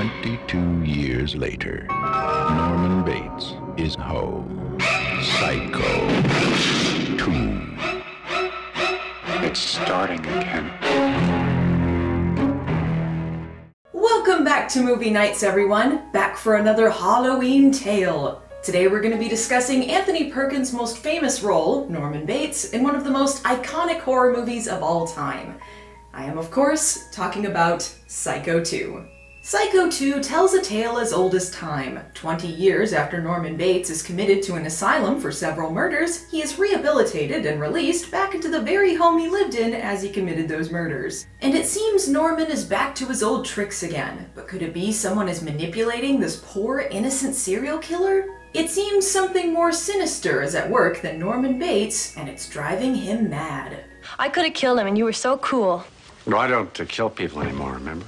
22 years later, Norman Bates is home. Psycho 2. It's starting again. Welcome back to Movie Nights, everyone. Back for another Halloween tale. Today we're going to be discussing Anthony Perkins' most famous role, Norman Bates, in one of the most iconic horror movies of all time. I am, of course, talking about Psycho 2. Psycho 2 tells a tale as old as time. 20 years after Norman Bates is committed to an asylum for several murders, he is rehabilitated and released back into the very home he lived in as he committed those murders. And it seems Norman is back to his old tricks again. But could it be someone is manipulating this poor, innocent serial killer? It seems something more sinister is at work than Norman Bates, and it's driving him mad. I could have killed him, and you were so cool. No, I don't kill people anymore, remember?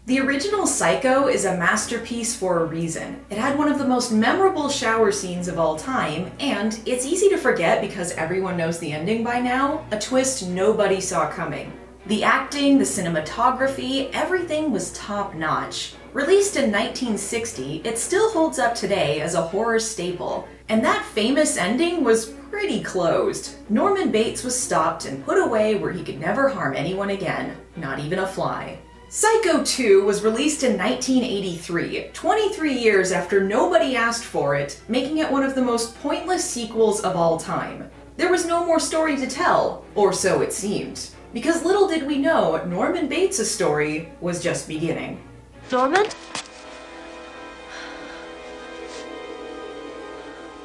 The original Psycho is a masterpiece for a reason. It had one of the most memorable shower scenes of all time, and it's easy to forget because everyone knows the ending by now, a twist nobody saw coming. The acting, the cinematography, everything was top-notch. Released in 1960, it still holds up today as a horror staple, and that famous ending was pretty closed. Norman Bates was stopped and put away where he could never harm anyone again, not even a fly. Psycho 2 was released in 1983, 23 years after nobody asked for it, making it one of the most pointless sequels of all time. There was no more story to tell, or so it seemed. Because little did we know, Norman Bates' story was just beginning. Norman?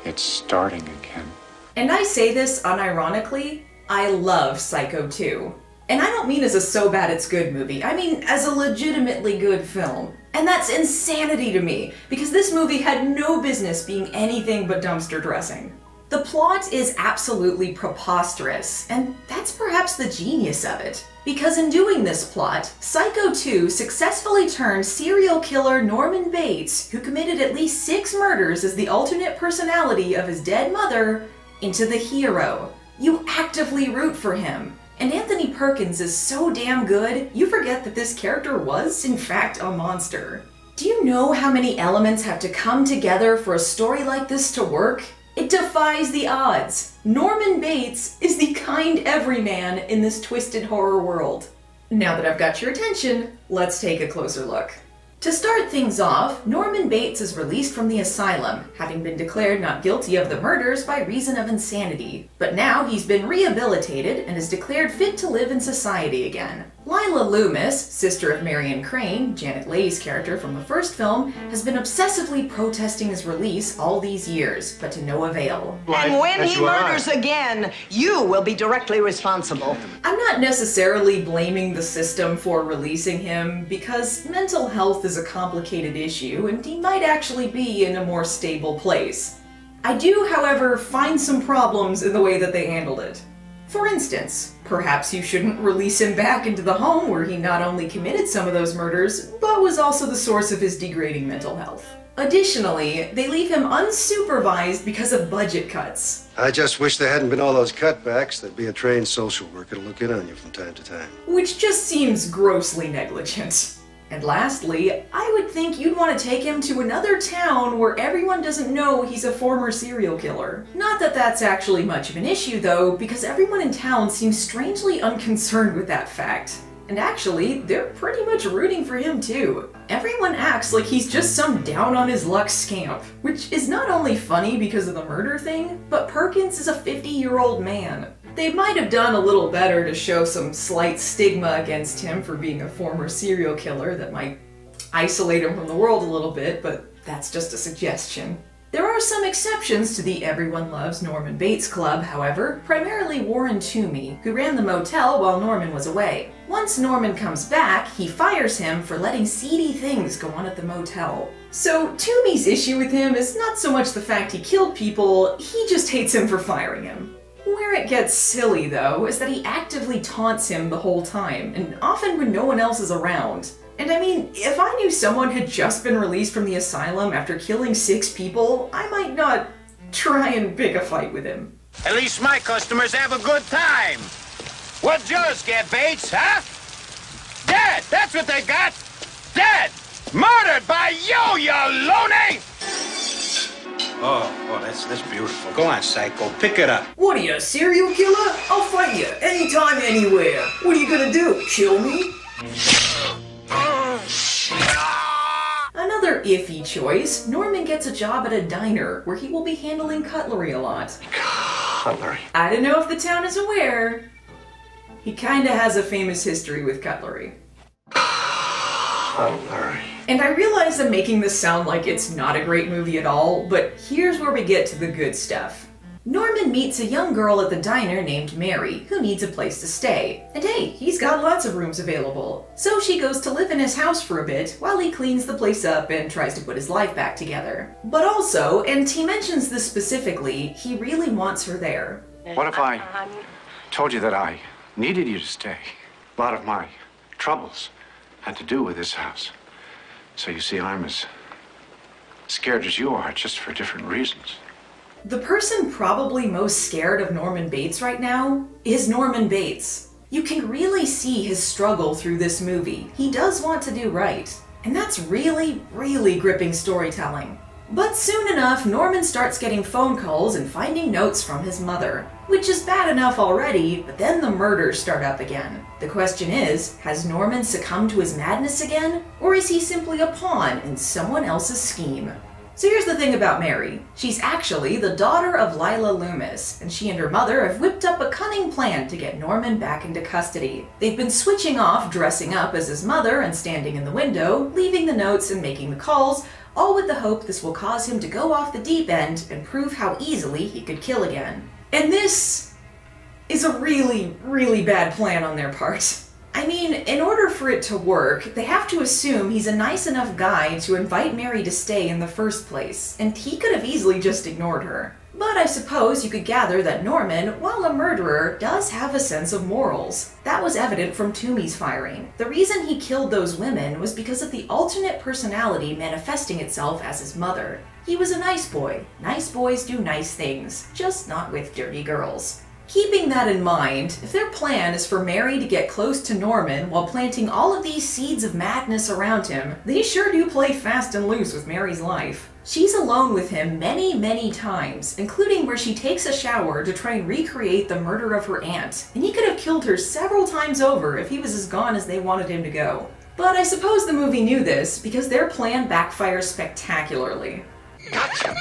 It's starting again. And I say this unironically, I love Psycho 2. And I don't mean as a so bad it's good movie, I mean as a legitimately good film. And that's insanity to me, because this movie had no business being anything but dumpster dressing. The plot is absolutely preposterous, and that's perhaps the genius of it. Because in doing this plot, Psycho 2 successfully turned serial killer Norman Bates, who committed at least 6 murders as the alternate personality of his dead mother, into the hero. You actively root for him. And Anthony Perkins is so damn good, you forget that this character was, in fact, a monster. Do you know how many elements have to come together for a story like this to work? It defies the odds. Norman Bates is the kind everyman in this twisted horror world. Now that I've got your attention, let's take a closer look. To start things off, Norman Bates is released from the asylum, having been declared not guilty of the murders by reason of insanity. But now he's been rehabilitated and is declared fit to live in society again. Lila Loomis, sister of Marion Crane, Janet Leigh's character from the first film, has been obsessively protesting his release all these years, but to no avail. And when he murders again, you will be directly responsible. I'm not necessarily blaming the system for releasing him, because mental health is a complicated issue and he might actually be in a more stable place. I do, however, find some problems in the way that they handled it. For instance, perhaps you shouldn't release him back into the home where he not only committed some of those murders, but was also the source of his degrading mental health. Additionally, they leave him unsupervised because of budget cuts. I just wish there hadn't been all those cutbacks. There'd be a trained social worker to look in on you from time to time. Which just seems grossly negligent. And lastly, I would think you'd want to take him to another town where everyone doesn't know he's a former serial killer. Not that that's actually much of an issue though, because everyone in town seems strangely unconcerned with that fact. And actually, they're pretty much rooting for him too. Everyone acts like he's just some down-on-his-luck scamp, which is not only funny because of the murder thing, but Perkins is a 50-year-old man. They might have done a little better to show some slight stigma against him for being a former serial killer that might isolate him from the world a little bit, but that's just a suggestion. There are some exceptions to the Everyone Loves Norman Bates Club, however, primarily Warren Toomey, who ran the motel while Norman was away. Once Norman comes back, he fires him for letting seedy things go on at the motel. So Toomey's issue with him is not so much the fact he killed people, he just hates him for firing him. Where it gets silly, though, is that he actively taunts him the whole time, and often when no one else is around. And I mean, if I knew someone had just been released from the asylum after killing 6 people, I might not try and pick a fight with him. At least my customers have a good time. What'd yours get, Bates, huh? Dead! That's what they got! Dead! Murdered by you, you loony! Oh, that's beautiful. Go on, Psycho. Pick it up. What are you, a serial killer? I'll fight you, anytime, anywhere. What are you gonna do, kill me? Another iffy choice, Norman gets a job at a diner where he will be handling cutlery a lot. Cutlery. I don't know if the town is aware. He kinda has a famous history with cutlery. Cutlery. And I realize I'm making this sound like it's not a great movie at all, but here's where we get to the good stuff. Norman meets a young girl at the diner named Mary, who needs a place to stay. And hey, he's got lots of rooms available. So she goes to live in his house for a bit while he cleans the place up and tries to put his life back together. But also, and he mentions this specifically, he really wants her there. What if I told you that I needed you to stay? A lot of my troubles had to do with this house. So you see, I'm as scared as you are, just for different reasons. The person probably most scared of Norman Bates right now is Norman Bates. You can really see his struggle through this movie. He does want to do right. And that's really, really gripping storytelling. But soon enough, Norman starts getting phone calls and finding notes from his mother. Which is bad enough already, but then the murders start up again. The question is, has Norman succumbed to his madness again? Or is he simply a pawn in someone else's scheme? So here's the thing about Mary. She's actually the daughter of Lila Loomis, and she and her mother have whipped up a cunning plan to get Norman back into custody. They've been switching off dressing up as his mother and standing in the window, leaving the notes and making the calls, all with the hope this will cause him to go off the deep end and prove how easily he could kill again. And this is a really, really bad plan on their part. I mean, in order for it to work, they have to assume he's a nice enough guy to invite Mary to stay in the first place, and he could have easily just ignored her. But I suppose you could gather that Norman, while a murderer, does have a sense of morals. That was evident from Toomey's firing. The reason he killed those women was because of the alternate personality manifesting itself as his mother. He was a nice boy. Nice boys do nice things, just not with dirty girls. Keeping that in mind, if their plan is for Mary to get close to Norman while planting all of these seeds of madness around him, they sure do play fast and loose with Mary's life. She's alone with him many, many times, including where she takes a shower to try and recreate the murder of her aunt, and he could have killed her several times over if he was as gone as they wanted him to go. But I suppose the movie knew this, because their plan backfires spectacularly. Gotcha!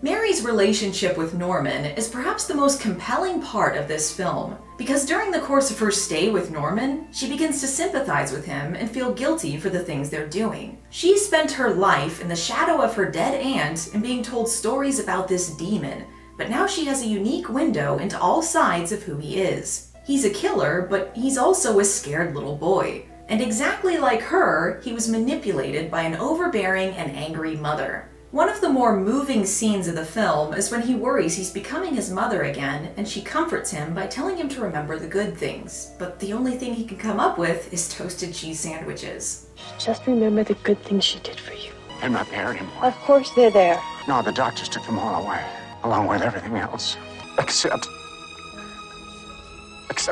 Mary's relationship with Norman is perhaps the most compelling part of this film, because during the course of her stay with Norman, she begins to sympathize with him and feel guilty for the things they're doing. She spent her life in the shadow of her dead aunt and being told stories about this demon, but now she has a unique window into all sides of who he is. He's a killer, but he's also a scared little boy. And exactly like her, he was manipulated by an overbearing and angry mother. One of the more moving scenes of the film is when he worries he's becoming his mother again, and she comforts him by telling him to remember the good things. But the only thing he can come up with is toasted cheese sandwiches. Just remember the good things she did for you. They're not there anymore. Of course they're there. No, the doctors took them all away, along with everything else. Except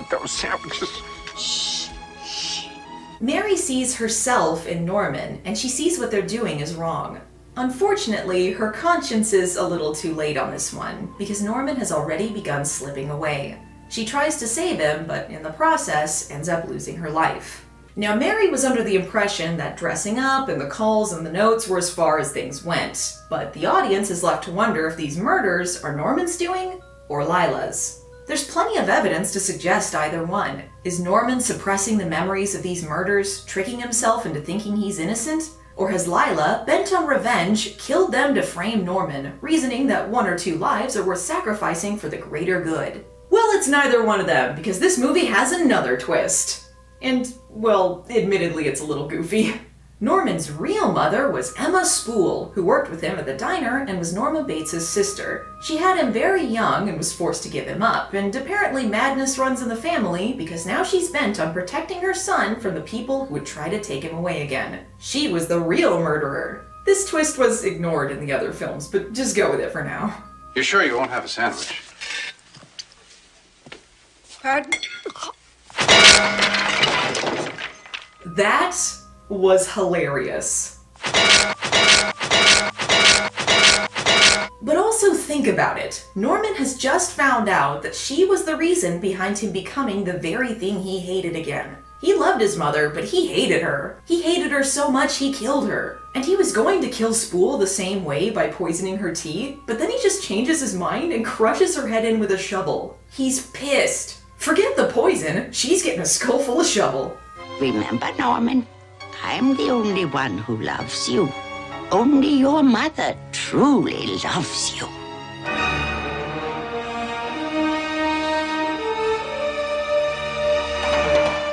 those sandwiches. Mary sees herself in Norman, and she sees what they're doing is wrong. Unfortunately, her conscience is a little too late on this one, because Norman has already begun slipping away. She tries to save him, but in the process, ends up losing her life. Now, Mary was under the impression that dressing up and the calls and the notes were as far as things went, but the audience is left to wonder if these murders are Norman's doing or Lila's. There's plenty of evidence to suggest either one. Is Norman suppressing the memories of these murders, tricking himself into thinking he's innocent? Or has Lila, bent on revenge, killed them to frame Norman, reasoning that one or two lives are worth sacrificing for the greater good? Well, it's neither one of them, because this movie has another twist. And, well, admittedly it's a little goofy. Norman's real mother was Emma Spool, who worked with him at the diner and was Norma Bates' sister. She had him very young and was forced to give him up, and apparently madness runs in the family because now she's bent on protecting her son from the people who would try to take him away again. She was the real murderer. This twist was ignored in the other films, but just go with it for now. You sure you won't have a sandwich? Pardon? That was hilarious. But also think about it. Norman has just found out that she was the reason behind him becoming the very thing he hated again. He loved his mother, but he hated her. He hated her so much he killed her. And he was going to kill Spool the same way by poisoning her tea, but then he just changes his mind and crushes her head in with a shovel. He's pissed. Forget the poison, she's getting a skull full of shovel. Remember, Norman, I'm the only one who loves you. Only your mother truly loves you.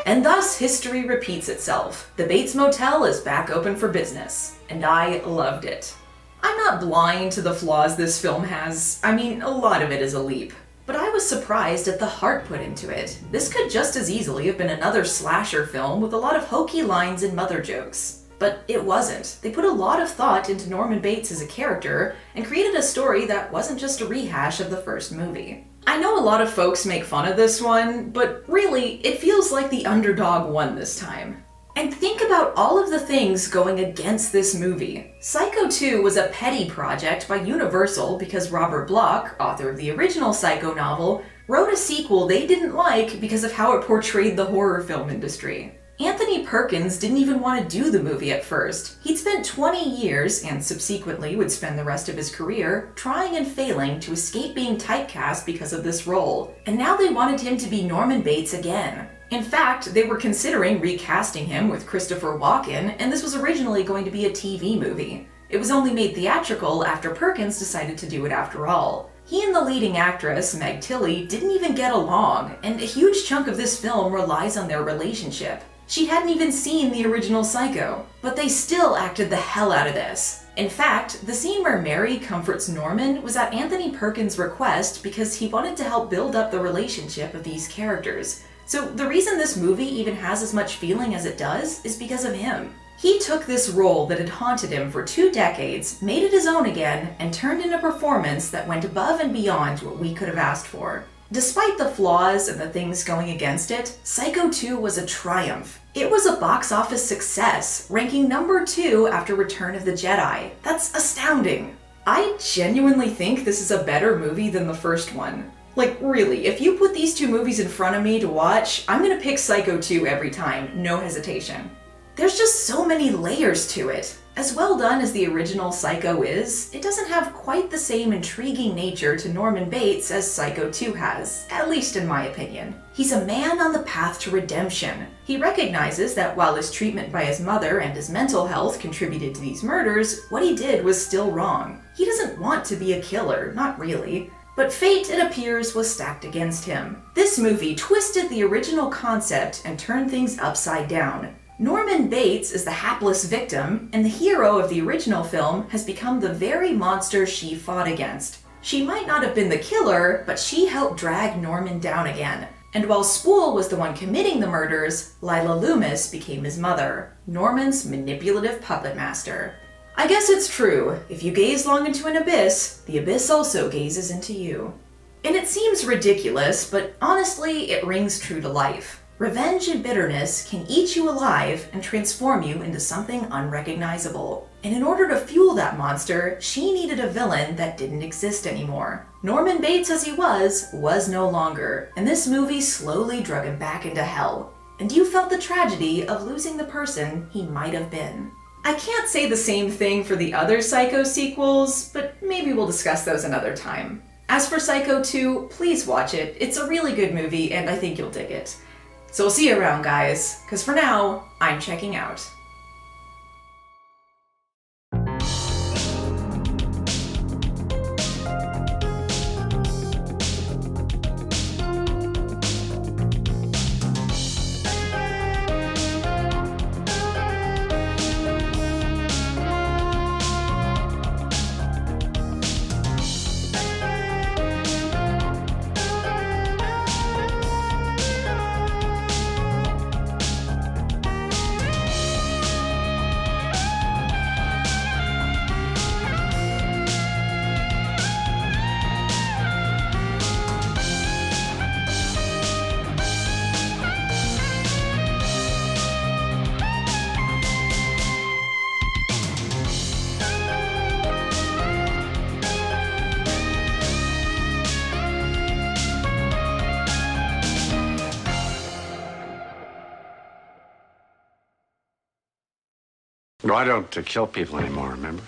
And thus, history repeats itself. The Bates Motel is back open for business, and I loved it. I'm not blind to the flaws this film has. I mean, a lot of it is a leap. But I was surprised at the heart put into it. This could just as easily have been another slasher film with a lot of hokey lines and mother jokes. But it wasn't. They put a lot of thought into Norman Bates as a character and created a story that wasn't just a rehash of the first movie. I know a lot of folks make fun of this one, but really, it feels like the underdog won this time. And think about all of the things going against this movie. Psycho 2 was a petty project by Universal because Robert Bloch, author of the original Psycho novel, wrote a sequel they didn't like because of how it portrayed the horror film industry. Anthony Perkins didn't even want to do the movie at first. He'd spent 20 years, and subsequently would spend the rest of his career, trying and failing to escape being typecast because of this role. And now they wanted him to be Norman Bates again. In fact, they were considering recasting him with Christopher Walken, and this was originally going to be a TV movie. It was only made theatrical after Perkins decided to do it after all. He and the leading actress, Meg Tilly, didn't even get along, and a huge chunk of this film relies on their relationship. She hadn't even seen the original Psycho, but they still acted the hell out of this. In fact, the scene where Mary comforts Norman was at Anthony Perkins' request because he wanted to help build up the relationship of these characters. So the reason this movie even has as much feeling as it does is because of him. He took this role that had haunted him for 2 decades, made it his own again, and turned in a performance that went above and beyond what we could have asked for. Despite the flaws and the things going against it, Psycho 2 was a triumph. It was a box office success, ranking number 2 after Return of the Jedi. That's astounding. I genuinely think this is a better movie than the first one. Like, really, if you put these 2 movies in front of me to watch, I'm gonna pick Psycho 2 every time, no hesitation. There's just so many layers to it. As well done as the original Psycho is, it doesn't have quite the same intriguing nature to Norman Bates as Psycho 2 has, at least in my opinion. He's a man on the path to redemption. He recognizes that while his treatment by his mother and his mental health contributed to these murders, what he did was still wrong. He doesn't want to be a killer, not really. But fate, it appears, was stacked against him. This movie twisted the original concept and turned things upside down. Norman Bates is the hapless victim, and the hero of the original film has become the very monster she fought against. She might not have been the killer, but she helped drag Norman down again. And while Spool was the one committing the murders, Lila Loomis became his mother, Norman's manipulative puppet master. I guess it's true, if you gaze long into an abyss, the abyss also gazes into you. And it seems ridiculous, but honestly, it rings true to life. Revenge and bitterness can eat you alive and transform you into something unrecognizable. And in order to fuel that monster, she needed a villain that didn't exist anymore. Norman Bates as he was no longer, and this movie slowly drug him back into hell. And you felt the tragedy of losing the person he might have been. I can't say the same thing for the other Psycho sequels, but maybe we'll discuss those another time. As for Psycho 2, please watch it. It's a really good movie, and I think you'll dig it. So we'll see you around, guys, because for now, I'm checking out. No, I don't kill people anymore, remember?